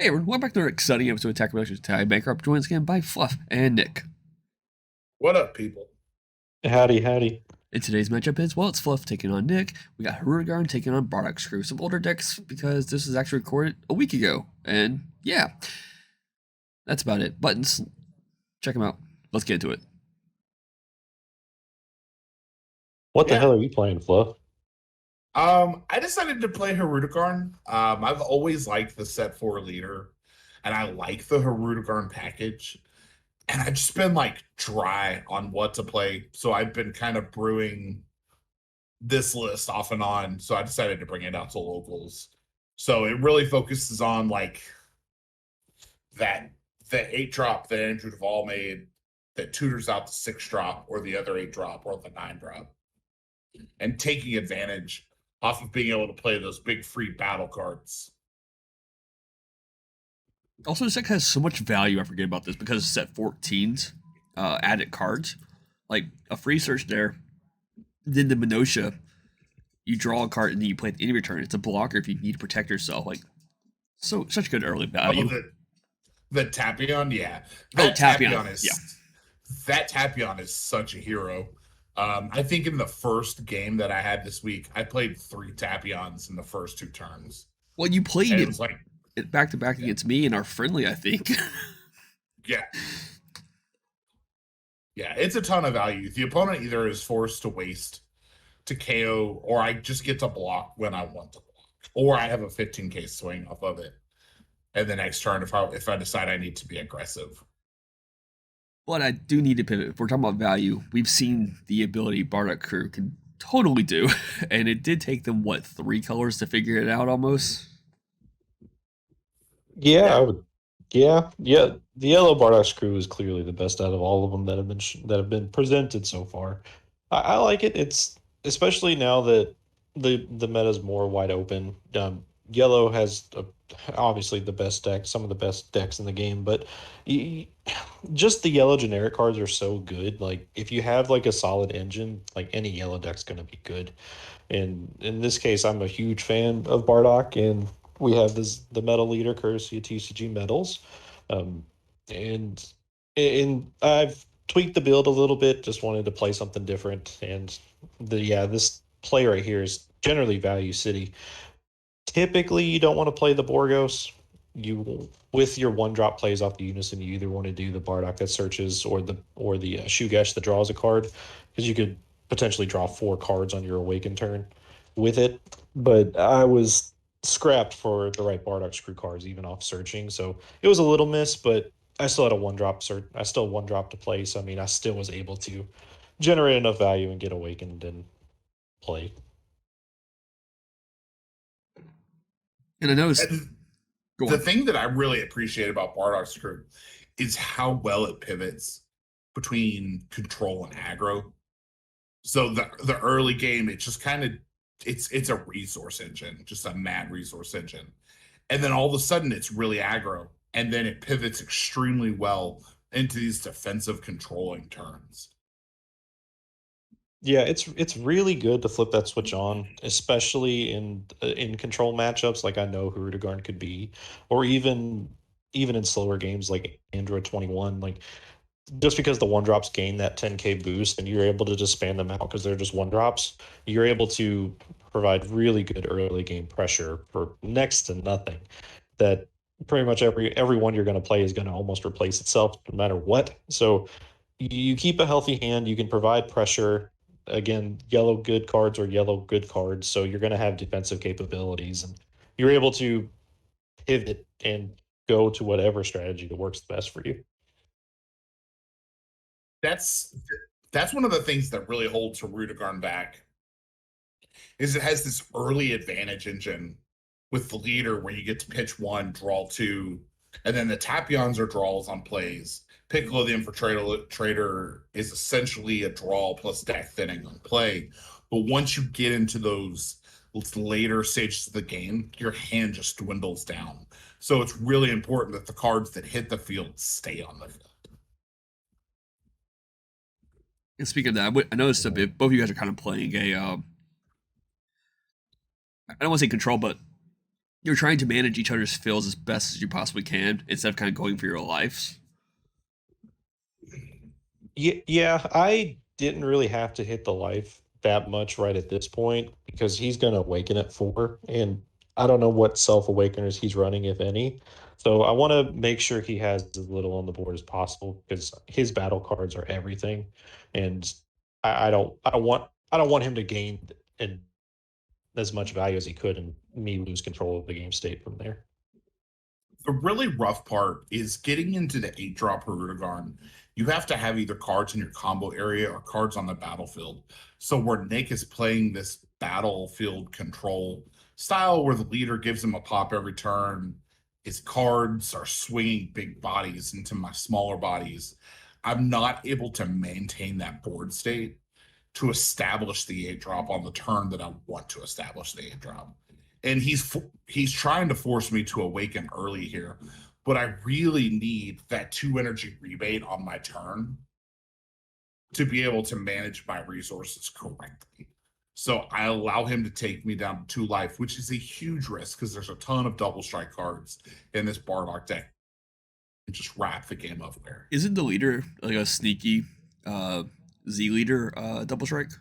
Hey everyone, welcome back to another exciting episode of Attack Productions Tie Bankrupt, joined again by Fluff and Nick. What up, people? Howdy, howdy. In today's matchup is, well, it's Fluff taking on Nick. We got Hirudegarn taking on Bardock. Screw some older decks because this was actually recorded a week ago. And yeah, that's about it. Buttons, check them out. Let's get into it. What the Yeah. hell are you playing, Fluff? I decided to play Hirudegarn. I've always liked the set 4 leader, and I like the Hirudegarn package. And I've just been like dry on what to play. So I've been kind of brewing this list off and on. So I decided to bring it out to locals. So it really focuses on like that the 8-drop that Andrew Duvall made that tutors out the 6-drop or the other 8-drop or the 9-drop. And taking advantage off of being able to play those big free battle cards. Also, this deck has so much value, I forget about this, because it's set 14's added cards. Like, a free search there, then the Minutia, you draw a card and then you play at the end of your turn. It's a blocker if you need to protect yourself. Like, such good early value. Oh, the Tapion, yeah. That Tapion is yeah. That Tapion is such a hero. I think in the first game that I had this week, I played 3 Tapions in the first 2 turns. Well, you played And it it was like back to back against me and our friendly, I think. yeah. Yeah, it's a ton of value. The opponent either is forced to waste to KO, or I just get to block when I want to block. Or I have a 15k swing off of it. And the next turn if I decide I need to be aggressive. But I do need to pivot. If we're talking about value, we've seen the ability Bardock crew can totally do. And it did take them, what, 3 colors to figure it out almost? Yeah, Yeah. I would. Yeah. The yellow Bardock screw is clearly the best out of all of them that have been presented so far. I like it. It's especially now that the meta is more wide open. Yellow has obviously the best deck, some of the best decks in the game, but y just the yellow generic cards are so good. Like if you have like a solid engine, like any yellow deck's gonna be good. And in this case, I'm a huge fan of Bardock, and we have the Metal Leader courtesy of TCG Metals. Um, and I've tweaked the build a little bit, just wanted to play something different. And this play right here is generally value city. Typically, you don't want to play the Borgos. You with your 1-drop plays off the Unison, you either want to do the Bardock that searches or the Shugesh that draws a card, because you could potentially draw 4 cards on your awaken turn with it. But I was scrapped for the right Bardock screw cards even off searching, so it was a little miss, but I still had a 1-drop search. I still 1-drop to play, so I mean I still was able to generate enough value and get awakened and play. And I noticed, And go the on. thing that I really appreciate about Bardock's crew is how well it pivots between control and aggro. So the early game, it just kind of it's a resource engine, just a mad resource engine. And then all of a sudden it's really aggro. And then it pivots extremely well into these defensive controlling turns. Yeah, it's really good to flip that switch on, especially in control matchups like I know Hirudegarn could be, or even in slower games like Android 21. Like just because the 1-drops gain that 10k boost and you're able to just span them out because they're just 1-drops, you're able to provide really good early game pressure for next to nothing. That pretty much everyone you're going to play is going to almost replace itself no matter what. So you keep a healthy hand, you can provide pressure. Again, yellow good cards or yellow good cards, so you're going to have defensive capabilities, and you're able to pivot and go to whatever strategy that works the best for you. That's that's one of the things that really holds Rudigarn back is it has this early advantage engine with the leader where you get to pitch 1, draw 2, and then the Tapions are draws on plays. Piccolo the Infiltrator is essentially a draw plus deck thinning on play. But once you get into those later stages of the game, your hand just dwindles down. So it's really important that the cards that hit the field stay on the field. And speaking of that, I noticed a bit, both of you guys are kind of playing a, I don't want to say control, but You're trying to manage each other's fills as best as you possibly can instead of kind of going for your lives. Yeah, I didn't really have to hit the life that much right at this point because he's going to awaken at 4, and I don't know what self awakeners he's running, if any. So I want to make sure he has as little on the board as possible because his battle cards are everything, and I don't want him to gain and as much value as he could and me lose control of the game state from there. The really rough part is getting into the 8-drop Hirudegarn. You have to have either cards in your combo area or cards on the battlefield. So where Nick is playing this battlefield control style where the leader gives him a pop every turn, his cards are swinging big bodies into my smaller bodies. I'm not able to maintain that board state to establish the 8-drop on the turn that I want to establish the 8-drop. And he's trying to force me to awaken early here, but I really need that 2 energy rebate on my turn to be able to manage my resources correctly. So I allow him to take me down to 2 life, which is a huge risk because there's a ton of double strike cards in this Bardock deck and just wrap the game up there. Isn't the leader like a sneaky Z leader double strike?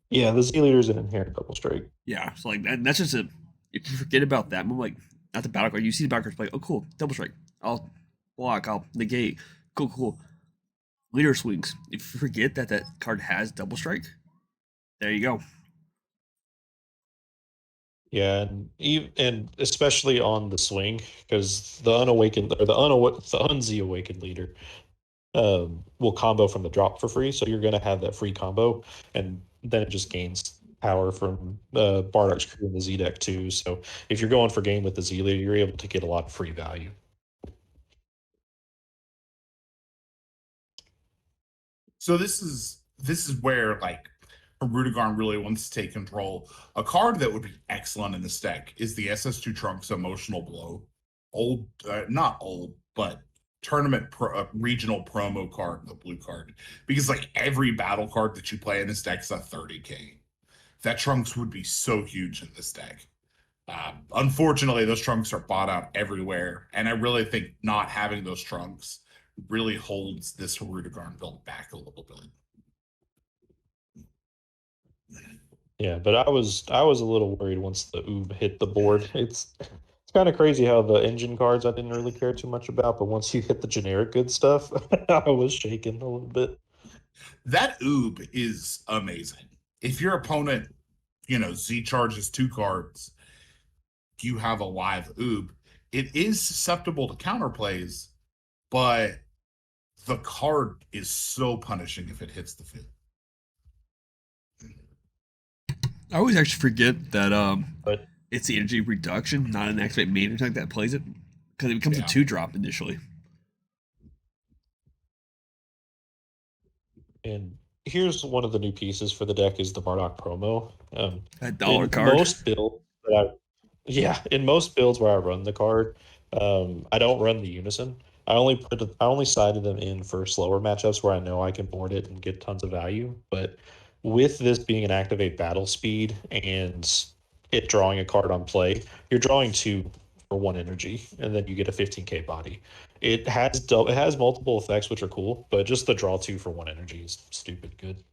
Yeah, the Z leader is an inherent double strike. Yeah, so like that's just a if you forget about that, I'm like not the battle card. You see the battle card, like, oh cool, double strike. I'll block. I'll negate. Cool, cool. Leader swings. If you forget that that card has double strike, there you go. Yeah, and especially on the swing because the unawakened or the unZ awakened leader will combo from the drop for free. So you're going to have that free combo, and then it just gains power from Bardock's crew in the Z deck too. So if you're going for game with the Z leader, you're able to get a lot of free value. So this is where like Hirudegarn really wants to take control. A card that would be excellent in this deck is the SS2 Trunks Emotional Blow. Old, not old, but regional promo card, the blue card, because like every battle card that you play in this deck is a 30k. That Trunks would be so huge in this deck. Unfortunately, those Trunks are bought out everywhere, and I really think not having those Trunks really holds this Hirudegarn build back a little bit. Yeah, but I was a little worried once the Oob hit the board. It's kind of crazy how the engine cards I didn't really care too much about, but once you hit the generic good stuff, I was shaking a little bit. That Oob is amazing. If your opponent, Z charges 2 cards, you have a live Oob. It is susceptible to counterplays, but the card is so punishing if it hits the field. I always actually forget that But it's the energy reduction, not an activate main attack that plays it, because it becomes a 2-drop initially. and here's one of the new pieces for the deck is the Bardock promo. That dollar in card. most builds that yeah, in most builds where I run the card, I don't run the unison. I only sided them in for slower matchups where I know I can board it and get tons of value. But with this being an activate battle speed and it drawing a card on play, you're drawing 2 for 1 energy, and then you get a 15k body. It has multiple effects which are cool, but just the draw 2 for 1 energy is stupid good.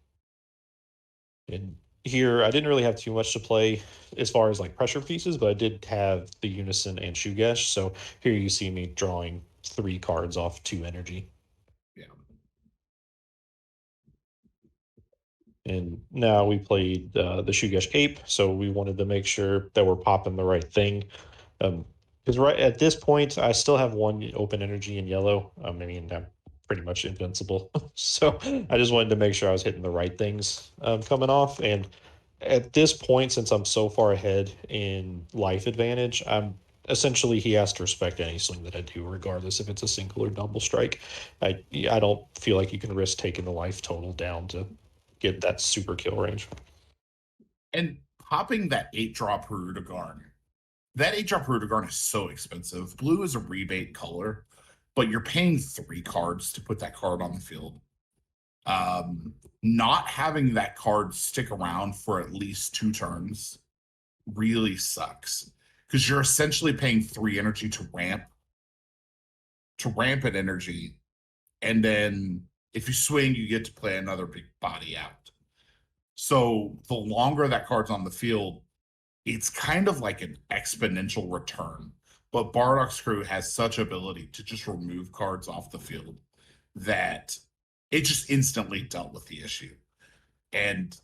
And here, I didn't really have too much to play as far as like pressure pieces, but I did have the Unison and Shugesh. So here you see me drawing 3 cards off 2 energy. Yeah. And now we played the Shugesh Ape, so we wanted to make sure that we're popping the right thing. Because right at this point, I still have 1 open energy in yellow. I mean, I'm pretty much invincible. So I just wanted to make sure I was hitting the right things coming off. And at this point, since I'm so far ahead in life advantage, I'm essentially he has to respect any swing that I do, regardless if it's a single or double strike. I don't feel like you can risk taking the life total down to get that super kill range. And popping that 8-drop Hirudegarn. That 8-drop Hirudegarn is so expensive. Blue is a rebate color, but you're paying 3 cards to put that card on the field. Not having that card stick around for at least 2 turns really sucks because you're essentially paying 3 energy to ramp an energy, and then if you swing, you get to play another big body out. So the longer that card's on the field, it's kind of like an exponential return. But Bardock's crew has such ability to just remove cards off the field that it just instantly dealt with the issue. And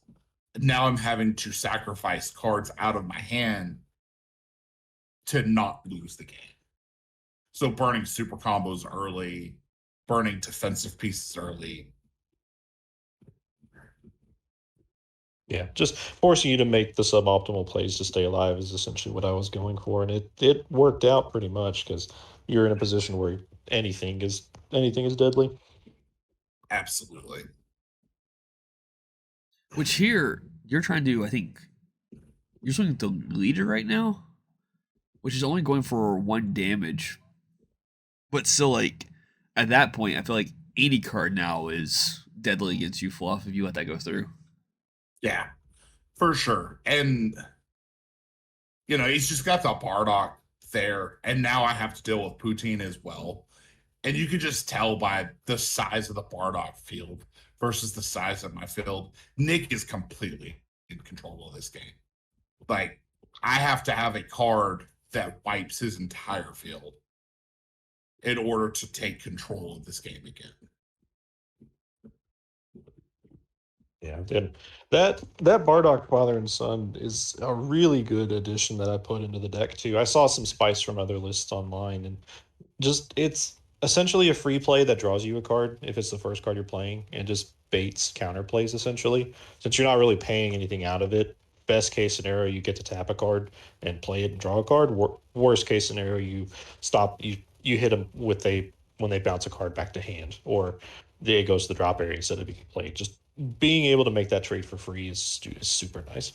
now I'm having to sacrifice cards out of my hand to not lose the game. So burning super combos early, burning defensive pieces early. Yeah, just forcing you to make the suboptimal plays to stay alive is essentially what I was going for, and it worked out pretty much because you're in a position where anything is deadly. Absolutely. Which here you're trying to, I think, you're swinging the leader right now, which is only going for 1 damage. But still, like at that point, I feel like any card now is deadly against you, Fluff, if you let that go through. Yeah, for sure. And he's just got the Bardock there, and now I have to deal with Poutine as well. And you could just tell by the size of the Bardock field versus the size of my field, Nick is completely in control of this game. Like, I have to have a card that wipes his entire field in order to take control of this game again. Yeah, and that Bardock father and son is a really good addition that I put into the deck too. I saw some spice from other lists online, and just it's essentially a free play that draws you a card if it's the first card you're playing, and just baits counter plays essentially. Since you're not really paying anything out of it, best case scenario you get to tap a card and play it and draw a card. Worst case scenario you hit them with a when they bounce a card back to hand, or it goes to the drop area instead of being played. Just being able to make that trade for free is super nice.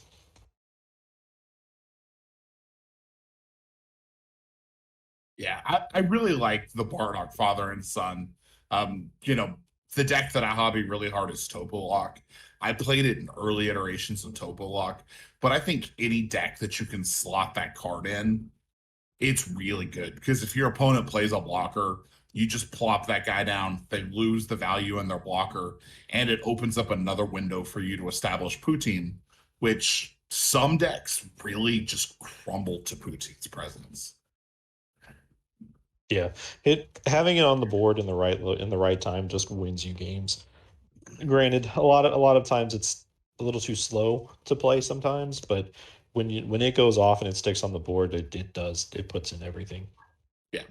Yeah, I really like the Bardock father and son. The deck that I hobby really hard is Topo Lock. I played it in early iterations of Topo Lock, but I think any deck that you can slot that card in, it's really good. Because if your opponent plays a blocker, you just plop that guy down, they lose the value in their blocker, and it opens up another window for you to establish Poutine, which some decks really just crumble to Poutine's presence. Yeah, having it on the board in the right time just wins you games. Granted, a lot of times it's a little too slow to play sometimes, but when it goes off and it sticks on the board, it puts in everything. Yeah.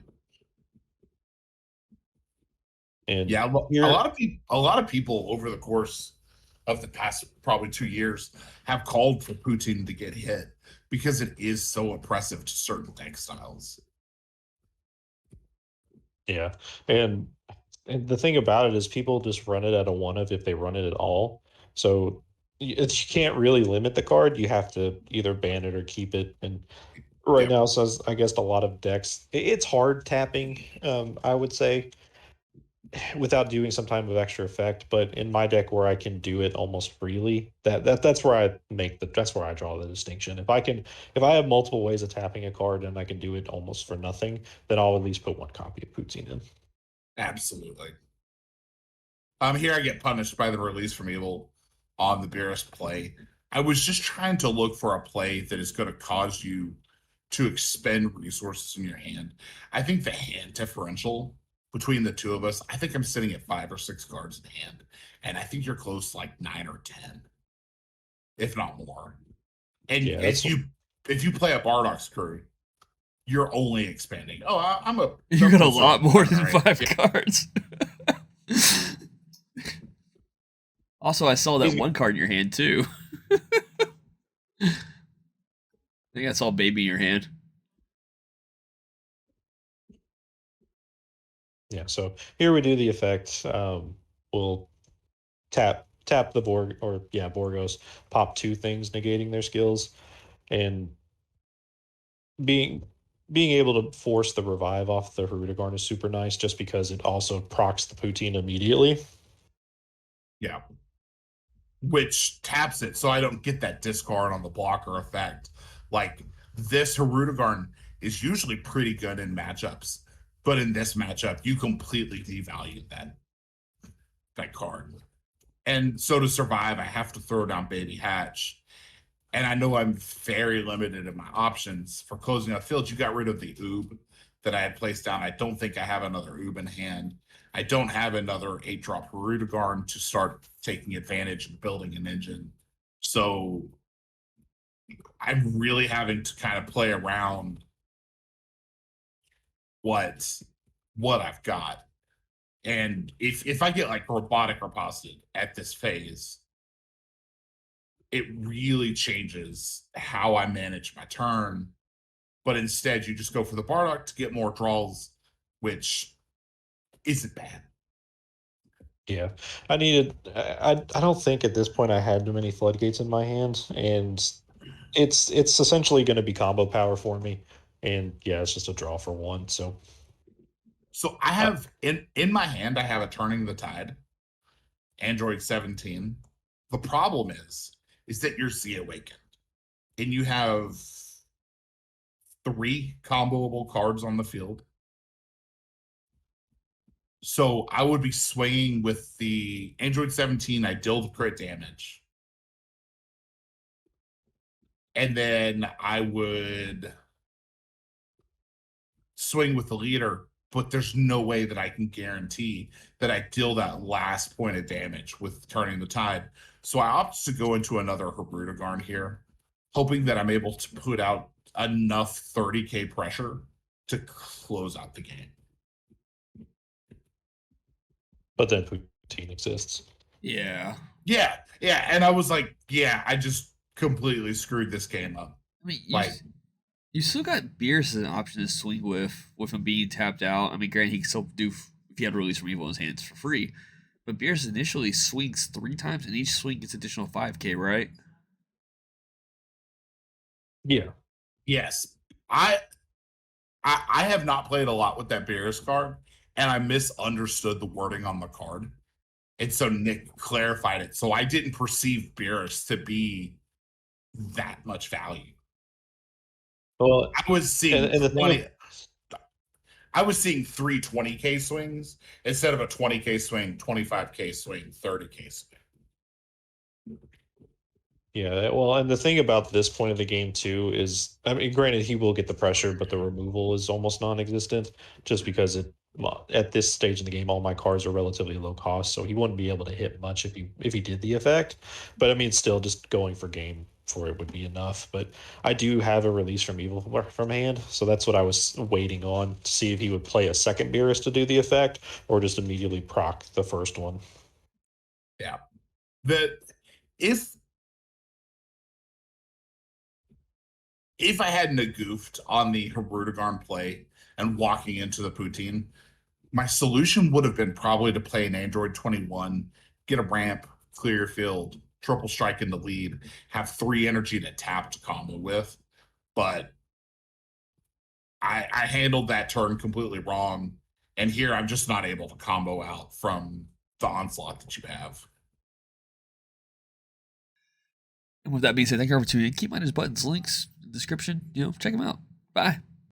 And Yeah, here, a lot of people over the course of the past probably 2 years have called for Putin to get hit because it is so oppressive to certain deck styles. yeah, and and the thing about it is people just run it at a one of if they run it at all. So you can't really limit the card. You have to either ban it or keep it. And right Yep, now, so I guess a lot of decks, it's hard tapping. I would say without doing some type of extra effect. But in my deck where I can do it almost freely, that's where that's where I draw the distinction. If I have multiple ways of tapping a card and I can do it almost for nothing, then I'll at least put one copy of Poutine in. absolutely. Here I get punished by the release from evil on the Beerus play. I was just trying to look for a play that is going to cause you to expend resources in your hand. I think the hand differential between the two of us, I think I'm sitting at 5 or 6 cards in hand, and I think you're close to like 9 or 10, if not more. And Yeah, that's if you play a Bardock's crew, you're only expanding. Oh, I'm a You got a closer lot to more 10, than right? 5 Yeah, cards. Also, I saw that he's one card in your hand too. I think I saw baby in your hand. Yeah, so here we do the effect. We'll tap the Borg or yeah, Borgos, pop two things negating their skills, and being being able to force the revive off the Hirudegarn is super nice just because it also procs the Poutine immediately. yeah. Which taps it, so I don't get that discard on the blocker effect Like this Hirudegarn is usually pretty good in matchups, but in this matchup, you completely devalue that card. And so to survive, I have to throw down Baby Hatch. And I know I'm very limited in my options for closing out fields. You got rid of the Oob that I had placed down. I don't think I have another Oob in hand. I don't have another 8-drop Hirudegarn to start taking advantage of building an engine. So I'm really having to kind of play around what I've got. And if I get like robotic riposted at this phase, it really changes how I manage my turn. But instead, you just go for the Bardock to get more draws, which isn't bad. Yeah, I needed. I don't think at this point I had too many floodgates in my hand, and it's essentially going to be combo power for me. And yeah, it's just a draw for one. So So I uh, have in my hand, I have a Turning the Tide, Android 17. The problem is that you're Z Awakened, and you have 3 comboable cards on the field. So I would be swinging with the Android 17. I deal the crit damage. And then I would swing with the leader, but there's no way that I can guarantee that I deal that last point of damage with Turning the Tide. So I opt to go into another Hirudegarn here, hoping that I'm able to put out enough 30k pressure to close out the game. but then Poutine exists. Yeah. Yeah, and I was like, yeah, I just completely screwed this game up. I mean, Like, you still got Beers as an option to swing with him being tapped out. I mean, granted, he can still do if he had Release from Evil in his hands for free, but Beers initially swings 3 times, and each swing gets additional 5k, right? Yeah, yes, I I have not played a lot with that Beerus card, and I misunderstood the wording on the card. And so Nick clarified it. So I didn't perceive Beerus to be that much value. well, I was seeing and the thing 20. I was seeing 3 20k swings instead of a 20k swing, 25k swing, 30k swing. Yeah, well, and the thing about this point of the game too is, I mean, granted he will get the pressure, but the removal is almost non-existent, just because well, at this stage in the game, all my cards are relatively low cost, so he wouldn't be able to hit much if he did the effect. But I mean, still, just going for game for it would be enough. But I do have a release from evil from hand, so that's what I was waiting on to see if he would play a second Beerus to do the effect, or just immediately proc the first one. Yeah. That if I hadn't have goofed on the Hirudegarn play and walking into the Poutine, my solution would have been probably to play an Android 21, get a ramp, clear your field, triple strike in the lead, have 3 energy to tap to combo with. But I handled that turn completely wrong. And here I'm just not able to combo out from the onslaught that you have. And with that being said, thank you for tuning in. Keep in mind his buttons, links, description. Check him out. Bye.